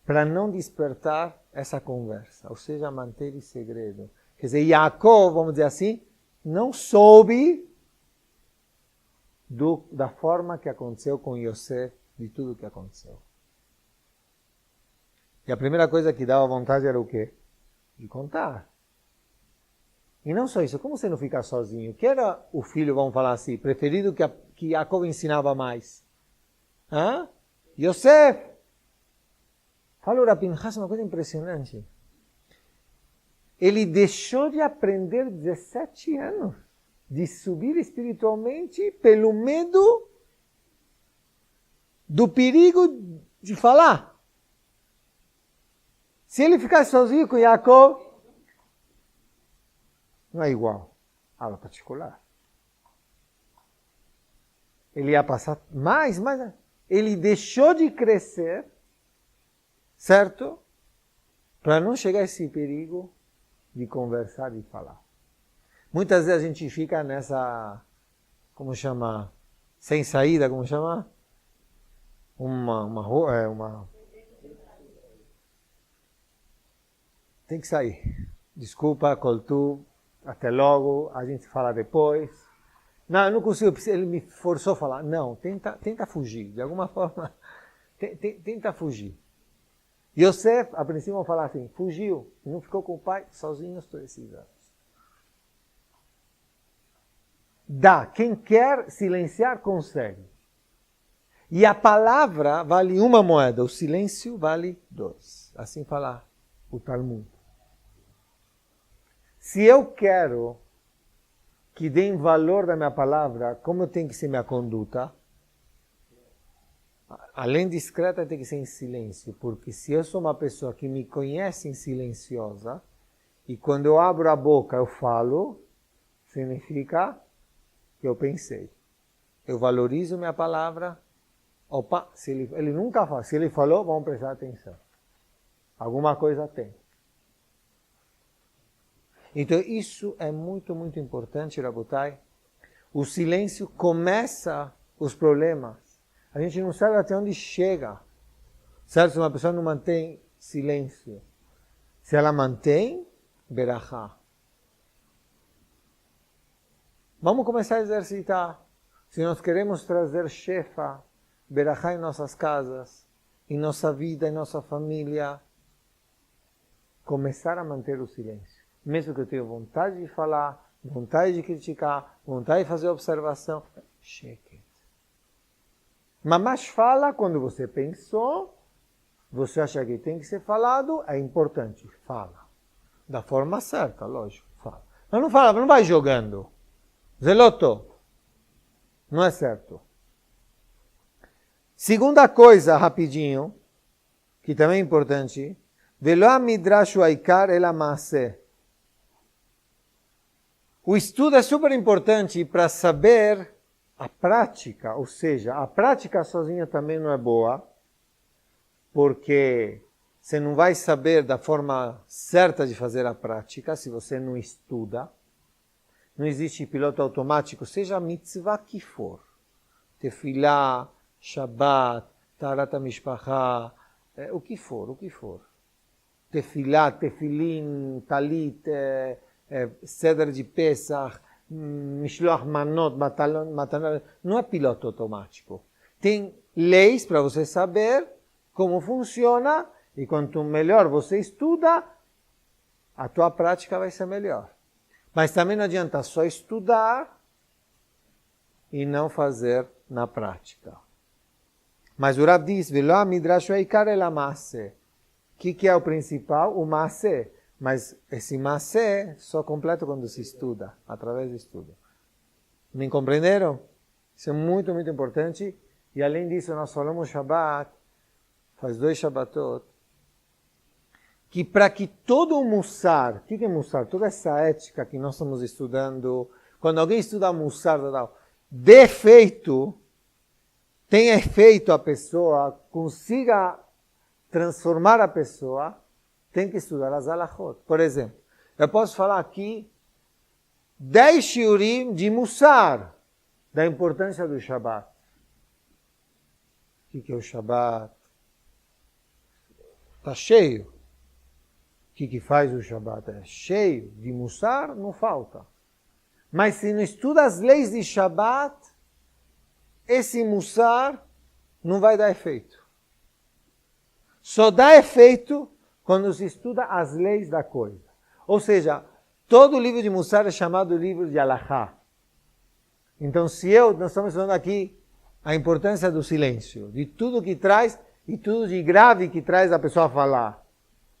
A: para não despertar essa conversa, ou seja, manter em segredo. Quer dizer, Jacob, vamos dizer assim, não soube da forma que aconteceu com Yosef, de tudo que aconteceu. E a primeira coisa que dava vontade era o quê? De contar. E não só isso, como você não fica sozinho? Que era o filho, vamos falar assim, preferido que Jacob ensinava mais? Yosef! Fala o Pinchas, uma coisa impressionante. Ele deixou de aprender 17 anos, de subir espiritualmente pelo medo do perigo de falar. Se ele ficasse sozinho com Jacob, não é igual. Aula particular. Ele ia passar mais. Ele deixou de crescer, certo? Para não chegar a esse perigo de conversar e falar. Muitas vezes a gente fica nessa, como chama? Sem saída, como chama? Tem que sair. desculpa, Coltu, até logo, a gente fala depois. Não, eu não consigo, ele me forçou a falar. Não, tenta fugir, de alguma forma, tenta fugir. Yosef, a princípio, vamos falar assim, fugiu, não ficou com o pai, sozinho todos esses anos. Dá, quem quer silenciar, consegue. E a palavra vale uma moeda, o silêncio vale 2. Assim fala o Talmud. Se eu quero que deem valor da minha palavra, como tem que ser minha conduta? Além discreta, tem que ser em silêncio. Porque se eu sou uma pessoa que me conhece em silenciosa, e quando eu abro a boca eu falo, significa que eu pensei. Eu valorizo minha palavra. Opa, se ele nunca fala. Se ele falou, vamos prestar atenção. Alguma coisa tem. Então, isso é muito, muito importante, Rabotai. O silêncio começa os problemas. A gente não sabe até onde chega. Certo? Se uma pessoa não mantém silêncio. Se ela mantém, berachá. Vamos começar a exercitar. Se nós queremos trazer shefa, berachá em nossas casas, em nossa vida, em nossa família, começar a manter o silêncio. Mesmo que eu tenha vontade de falar, vontade de criticar, vontade de fazer observação, cheque. Mas fala quando você pensou, você acha que tem que ser falado, é importante, fala. Da forma certa, lógico, fala. Mas não fala, não vai jogando. Zeloto, não é certo. Segunda coisa, rapidinho, que também é importante, Velo midrashu aikar el maaseh. O estudo é super importante para saber a prática, ou seja, a prática sozinha também não é boa, porque você não vai saber da forma certa de fazer a prática se você não estuda. Não existe piloto automático, seja a mitzvah que for. Tefilá, Shabbat, Taharat HaMishpachá, o que for. Tefilá, Tefilin, Talit, Seder de Pesach, Mishloach Manot, Matanot, não é piloto automático. Tem leis para você saber como funciona e quanto melhor você estuda, a tua prática vai ser melhor. Mas também não adianta só estudar e não fazer na prática. Mas o Rav diz, Velo midrashu aikar el maaseh. O que é o principal? O maaseh. Mas esse maaseh só completa quando se estuda, através do estudo. Me compreenderam? Isso é muito, muito importante. E além disso, nós falamos Shabbat, faz 2 Shabbatot, que para que todo o Mussar, o que é Mussar? Toda essa ética que nós estamos estudando, quando alguém estuda Mussar, dê efeito, tenha efeito a pessoa, consiga transformar a pessoa, tem que estudar as halachot. Por exemplo, eu posso falar aqui 10 shiurim de Mussar, da importância do Shabbat. O que é o Shabbat? Está cheio. O que faz o Shabbat? É cheio de Mussar, não falta. Mas se não estuda as leis de Shabbat, esse Mussar não vai dar efeito. Só dá efeito quando se estuda as leis da coisa. Ou seja, todo livro de Mussar é chamado livro de Halachá. Então, nós estamos falando aqui a importância do silêncio, de tudo que traz e tudo de grave que traz a pessoa a falar.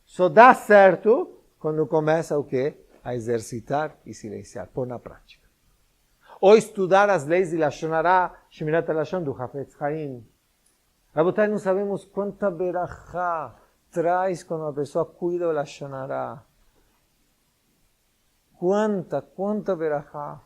A: Só dá certo quando começa o quê? A exercitar e silenciar, pôr na prática. Ou estudar as leis de Lashon Hara, Shemirat HaLashon do Hafetz Haim. Rabotai, não sabemos quanta berachá traz quando a pessoa cuida do Lashon Hara. Quanta berachá.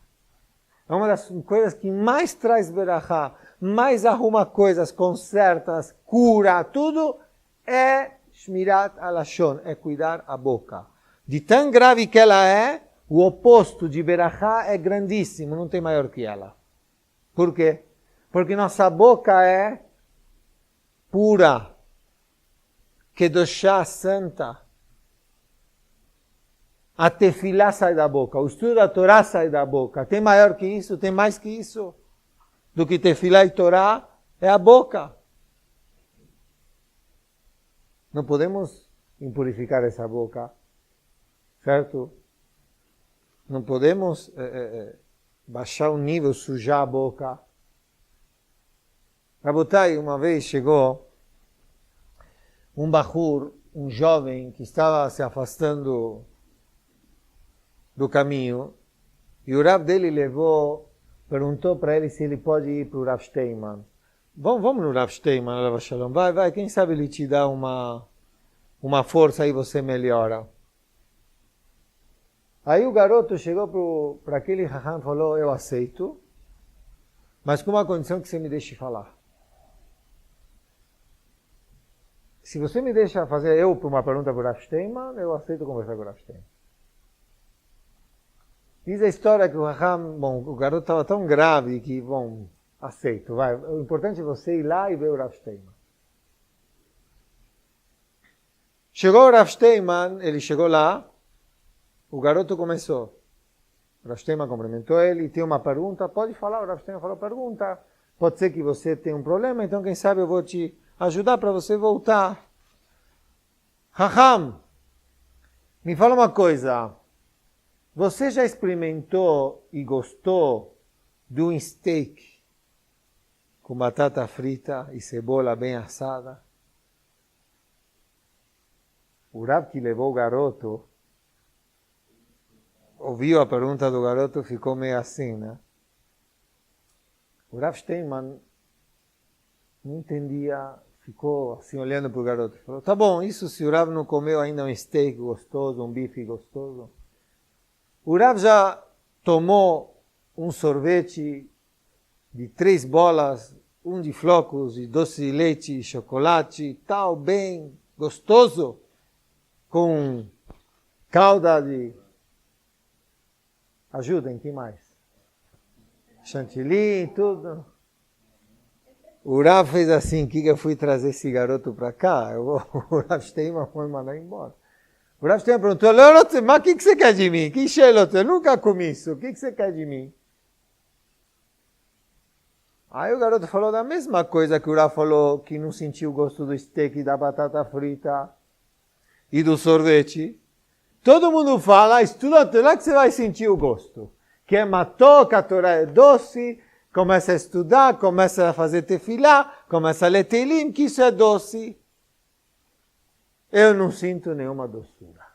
A: É uma das coisas que mais traz berachá, mais arruma coisas, conserta, cura, tudo é Shmirat HaLashon, é cuidar a boca. De tão grave que ela é, o oposto de berachá é grandíssimo, não tem maior que ela. Por quê? Porque nossa boca é pura, kedoshá, santa. A tefilá sai da boca, o estudo da Torá sai da boca. Tem maior que isso? Tem mais que isso? Do que tefilá e Torá é a boca. Não podemos impurificar essa boca, certo? Não podemos baixar o nível, sujar a boca. Rabotai, uma vez chegou um bahur, um jovem que estava se afastando do caminho, e o Rav dele perguntou para ele se ele pode ir para o Rav Steinman. Vamos no Rav Steinman, Rav Shalom. Vai, quem sabe ele te dá uma força e você melhora. Aí o garoto chegou para aquele Raham e falou, eu aceito, mas com uma condição que você me deixe falar. Se você me deixa fazer uma pergunta para o Rav Steinman, eu aceito conversar com o Rav Steinman. Diz a história que o garoto estava tão grave que, aceito, vai. O importante é você ir lá e ver o Rav Steinman. Chegou o Rav Steinman, ele chegou lá, o garoto começou. O Rav Steinman cumprimentou ele, tem uma pergunta, pode falar, o Rav Steinman falou, pergunta, pode ser que você tenha um problema, então quem sabe eu vou te ajudar para você voltar. Raham, me fala uma coisa, você já experimentou e gostou de um steak com batata frita e cebola bem assada? O Rav que levou o garoto, ouviu a pergunta do garoto, ficou meio assim, né? O Rav Steinman não entendia, ficou assim olhando para o garoto. Falou, tá bom, isso se o Rav não comeu ainda um steak gostoso, um bife gostoso. O Rav já tomou um sorvete de 3 bolas, um de flocos, de doce de leite, chocolate, tal, bem gostoso, com calda de... Ajudem, que mais? Chantilly, tudo. O Rav fez assim, que eu fui trazer esse garoto para cá? O Rav Steinman foi mandar embora. O Rav Steinman perguntou, mas o que você quer de mim? Que xeloto? Eu nunca comi isso. O que você quer de mim? Aí o garoto falou da mesma coisa que o Rav falou, que não sentiu o gosto do steak, da batata frita e do sorvete. Todo mundo fala, estuda lá que você vai sentir o gosto. Que é matoca, a Torá é doce, começa a estudar, começa a fazer tefilá, começa a ler teilim, que isso é doce. Eu não sinto nenhuma doçura.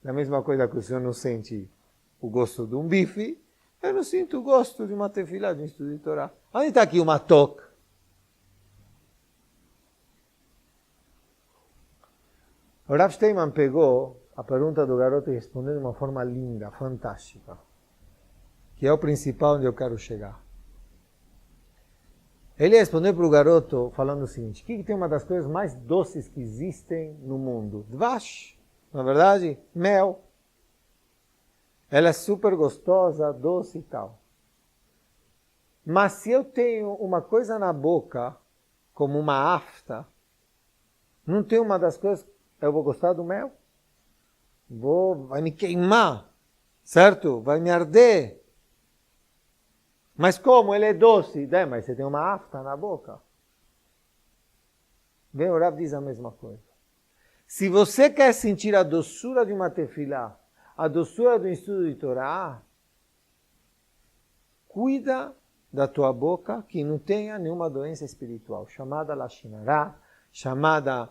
A: Da mesma coisa que o senhor não sente o gosto de um bife, eu não sinto o gosto de uma tefilá, de um estudo de Torá. Onde está aqui uma toca? O Rav Steinman pegou a pergunta do garoto e respondeu de uma forma linda, fantástica, que é o principal onde eu quero chegar. Ele respondeu para o garoto falando o seguinte, o que tem uma das coisas mais doces que existem no mundo? Dvash, na verdade, mel. Ela é super gostosa, doce e tal. Mas se eu tenho uma coisa na boca, como uma afta, não tem uma das coisas, eu vou gostar do mel? Vai me queimar, certo? Vai me arder. Mas como? Ele é doce. Mas você tem uma afta na boca. Vem o Rav diz a mesma coisa. Se você quer sentir a doçura de uma tefilá, a doçura do estudo de Torá, cuida da tua boca que não tenha nenhuma doença espiritual, chamada lachinará, chamada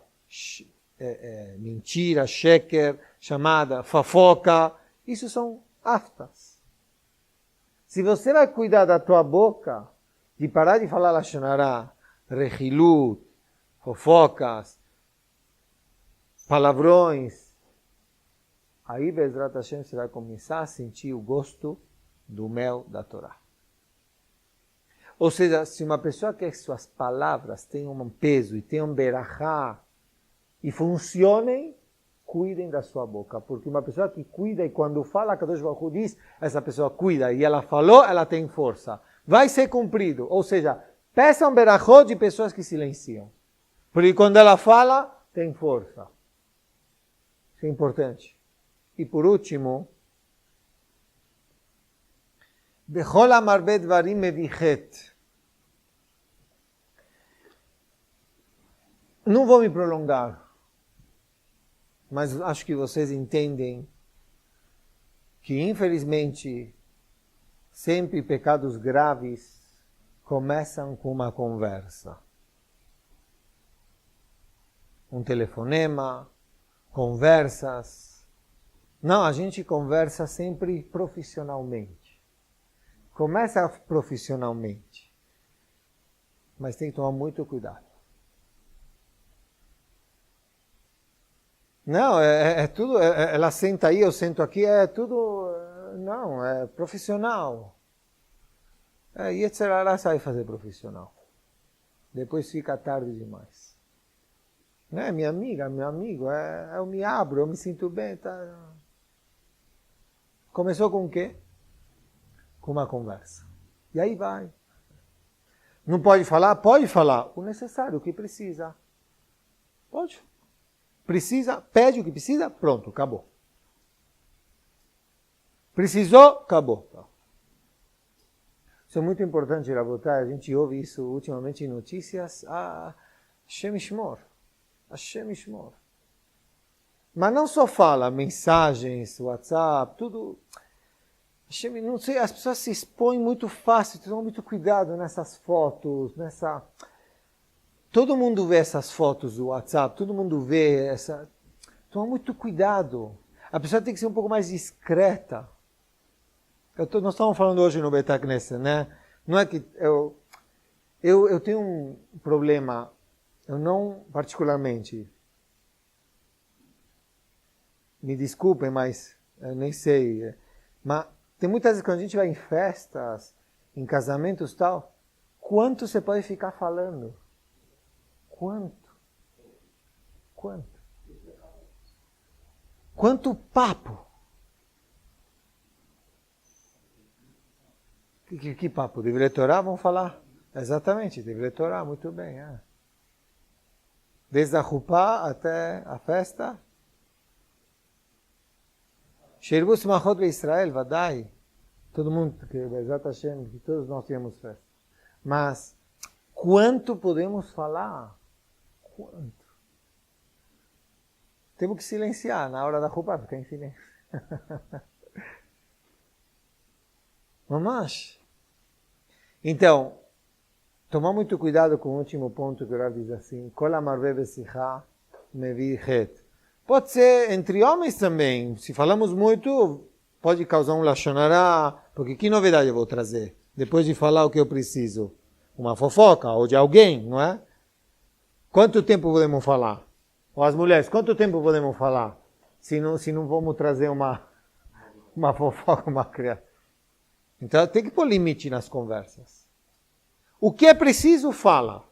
A: mentira, sheker, chamada fofoca. Isso são aftas. Se você vai cuidar da tua boca, de parar de falar lachonará, rehilut, fofocas, palavrões, aí Bezrat Hashem você vai começar a sentir o gosto do mel da Torá. Ou seja, se uma pessoa quer que suas palavras tenham um peso e tenham berachá e funcionem, cuidem da sua boca. Porque uma pessoa que cuida e quando fala, Kadosh Baruch Hu diz, essa pessoa cuida e ela falou, ela tem força. Vai ser cumprido. Ou seja, peçam berachó de pessoas que silenciam. Porque quando ela fala, tem força. Isso é importante. E por último, Bechol amarbe dvarim mevichet. Não vou me prolongar, mas acho que vocês entendem que, infelizmente, sempre pecados graves começam com uma conversa. Um telefonema, conversas. Não, a gente conversa sempre profissionalmente. Começa profissionalmente, mas tem que tomar muito cuidado. Não, é tudo, ela senta aí, eu sento aqui, é tudo, não, é profissional. E etc. Sabe fazer profissional. Depois fica tarde demais. Não é minha amiga, meu amigo, eu me abro, eu me sinto bem. Tá. Começou com o quê? Com uma conversa. E aí vai. Não pode falar? Pode falar. O necessário, o que precisa. Pode. Precisa, pede o que precisa, pronto, acabou. Precisou, acabou. Isso é muito importante, Rabotai. A gente ouve isso ultimamente em notícias. Hashem Yishmor. Hashem Yishmor. Mas não só fala, mensagens, WhatsApp, tudo. Hashem, não sei, as pessoas se expõem muito fácil, tomam muito cuidado nessas fotos, Todo mundo vê essas fotos do WhatsApp, todo mundo vê essa... Toma muito cuidado. A pessoa tem que ser um pouco mais discreta. Nós estamos falando hoje no Beit HaKnesset, né? Não é que eu tenho um problema, eu não particularmente, me desculpem, mas eu nem sei, mas tem muitas vezes quando a gente vai em festas, em casamentos e tal, quanto você pode ficar falando? Quanto papo? Que papo? Deveria orar? Vamos falar. Exatamente, deveria orar, muito bem. Desde a Chupá até a festa. Shirbu Simachot Israel, Vadai. Todo mundo, que todos nós temos festa. Mas, quanto podemos falar? Quanto? Temos que silenciar na hora da roupa, ficar em silêncio. Mamash. Então, tomar muito cuidado com o último ponto que o Rav diz assim. Kol amarve besicha mevi het. Pode ser entre homens também. Se falamos muito, pode causar um lashon hara, porque que novidade eu vou trazer? Depois de falar o que eu preciso. Uma fofoca, ou de alguém, não é? Quanto tempo podemos falar? Ou as mulheres, quanto tempo podemos falar? Se não vamos trazer uma fofoca, uma criança. Então tem que pôr limite nas conversas. O que é preciso, fala.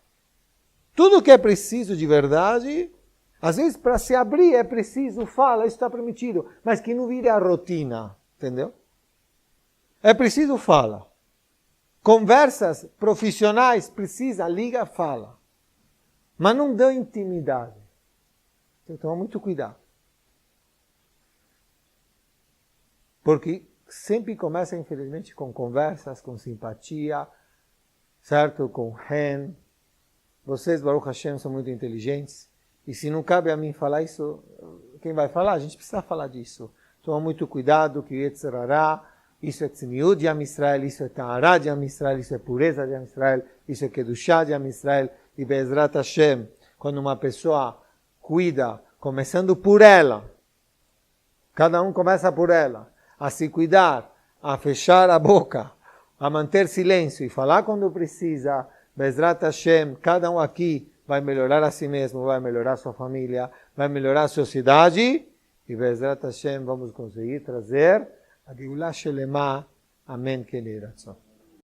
A: Tudo que é preciso de verdade, às vezes para se abrir é preciso, fala, isso está permitido. Mas que não vire a rotina, entendeu? É preciso, fala. Conversas profissionais, precisa, liga, fala. Mas não dá intimidade. Tem que tomar muito cuidado. Porque sempre começa, infelizmente, com conversas, com simpatia, certo? Com ren. Vocês, Baruch Hashem, são muito inteligentes. E se não cabe a mim falar isso, quem vai falar? A gente precisa falar disso. Toma muito cuidado, que Yetzer Hara, isso é tzniut de Am Israel, isso é ta'ara de Am Israel, isso é pureza de Am Israel, isso é kedushá de Am Israel. E Be'ezrat Hashem, quando uma pessoa cuida, começando por ela, cada um começa por ela, a se cuidar, a fechar a boca, a manter silêncio e falar quando precisa, Be'ezrat Hashem, cada um aqui vai melhorar a si mesmo, vai melhorar a sua família, vai melhorar a sociedade, e Be'ezrat Hashem vamos conseguir trazer a Geulah Shelema. Amém, que